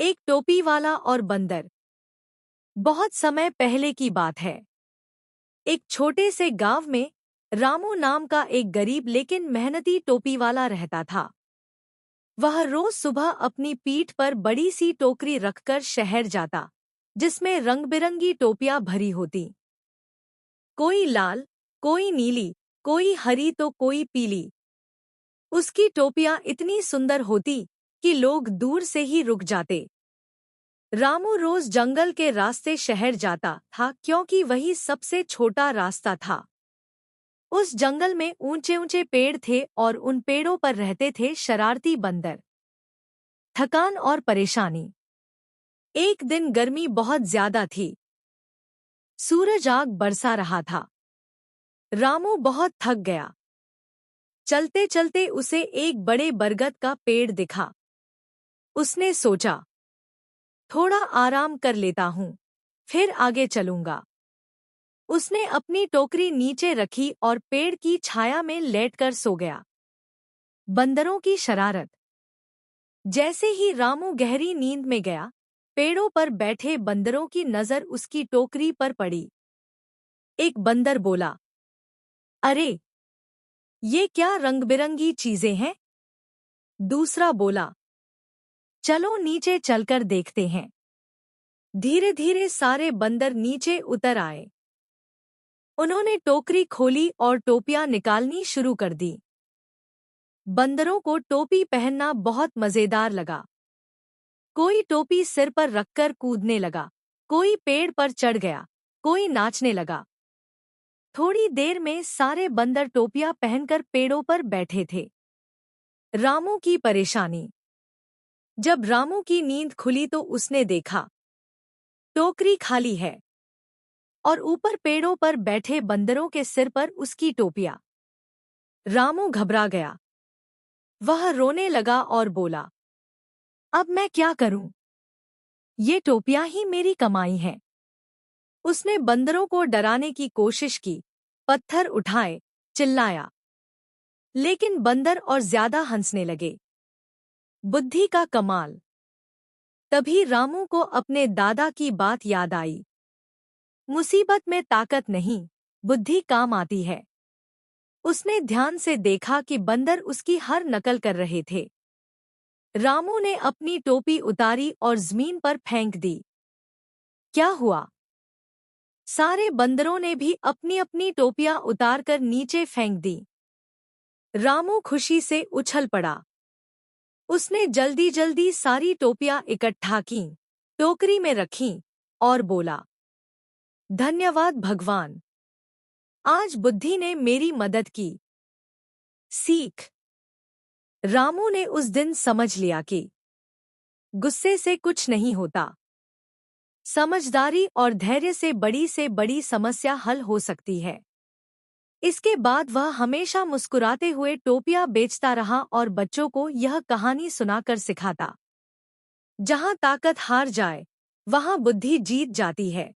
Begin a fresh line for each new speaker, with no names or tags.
एक टोपी वाला और बंदर। बहुत समय पहले की बात है। एक छोटे से गांव में रामू नाम का एक गरीब लेकिन मेहनती टोपी वाला रहता था। वह रोज सुबह अपनी पीठ पर बड़ी सी टोकरी रखकर शहर जाता, जिसमें रंग-बिरंगी टोपियां भरी होती। कोई लाल, कोई नीली, कोई हरी तो कोई पीली। उसकी टोपियां इतनी सुंदर होती कि लोग दूर से ही रुक जाते। रामू रोज जंगल के रास्ते शहर जाता था क्योंकि वही सबसे छोटा रास्ता था। उस जंगल में ऊंचे ऊंचे पेड़ थे और उन पेड़ों पर रहते थे शरारती बंदर। थकान और परेशानी। एक दिन गर्मी बहुत ज्यादा थी। सूरज आग बरसा रहा था। रामू बहुत थक गया। चलते चलते उसे एक बड़े बरगद का पेड़ दिखा। उसने सोचा, थोड़ा आराम कर लेता हूँ, फिर आगे चलूंगा। उसने अपनी टोकरी नीचे रखी और पेड़ की छाया में लेटकर सो गया। बंदरों की शरारत। जैसे ही रामू गहरी नींद में गया, पेड़ों पर बैठे बंदरों की नजर उसकी टोकरी पर पड़ी। एक बंदर बोला, अरे, ये क्या रंग-बिरंगी चीजें हैं? दूसरा बोला, चलो नीचे चलकर देखते हैं। धीरे धीरे सारे बंदर नीचे उतर आए। उन्होंने टोकरी खोली और टोपियां निकालनी शुरू कर दी। बंदरों को टोपी पहनना बहुत मजेदार लगा। कोई टोपी सिर पर रखकर कूदने लगा, कोई पेड़ पर चढ़ गया, कोई नाचने लगा। थोड़ी देर में सारे बंदर टोपियां पहनकर पेड़ों पर बैठे थे। रामू की परेशानी। जब रामू की नींद खुली तो उसने देखा, टोकरी खाली है और ऊपर पेड़ों पर बैठे बंदरों के सिर पर उसकी टोपियां। रामू घबरा गया। वह रोने लगा और बोला, अब मैं क्या करूं? ये टोपियां ही मेरी कमाई हैं। उसने बंदरों को डराने की कोशिश की, पत्थर उठाए, चिल्लाया, लेकिन बंदर और ज्यादा हंसने लगे। बुद्धि का कमाल। तभी रामू को अपने दादा की बात याद आई। मुसीबत में ताकत नहीं, बुद्धि काम आती है। उसने ध्यान से देखा कि बंदर उसकी हर नकल कर रहे थे। रामू ने अपनी टोपी उतारी और जमीन पर फेंक दी। क्या हुआ? सारे बंदरों ने भी अपनी अपनी टोपियां उतारकर नीचे फेंक दी। रामू खुशी से उछल पड़ा। उसने जल्दी जल्दी सारी टोपियां इकट्ठा कीं, टोकरी में रखीं और बोला, धन्यवाद भगवान, आज बुद्धि ने मेरी मदद की। सीख। रामू ने उस दिन समझ लिया कि गुस्से से कुछ नहीं होता। समझदारी और धैर्य से बड़ी समस्या हल हो सकती है। इसके बाद वह हमेशा मुस्कुराते हुए टोपियां बेचता रहा और बच्चों को यह कहानी सुनाकर सिखाता, जहां ताकत हार जाए, वहां बुद्धि जीत जाती है।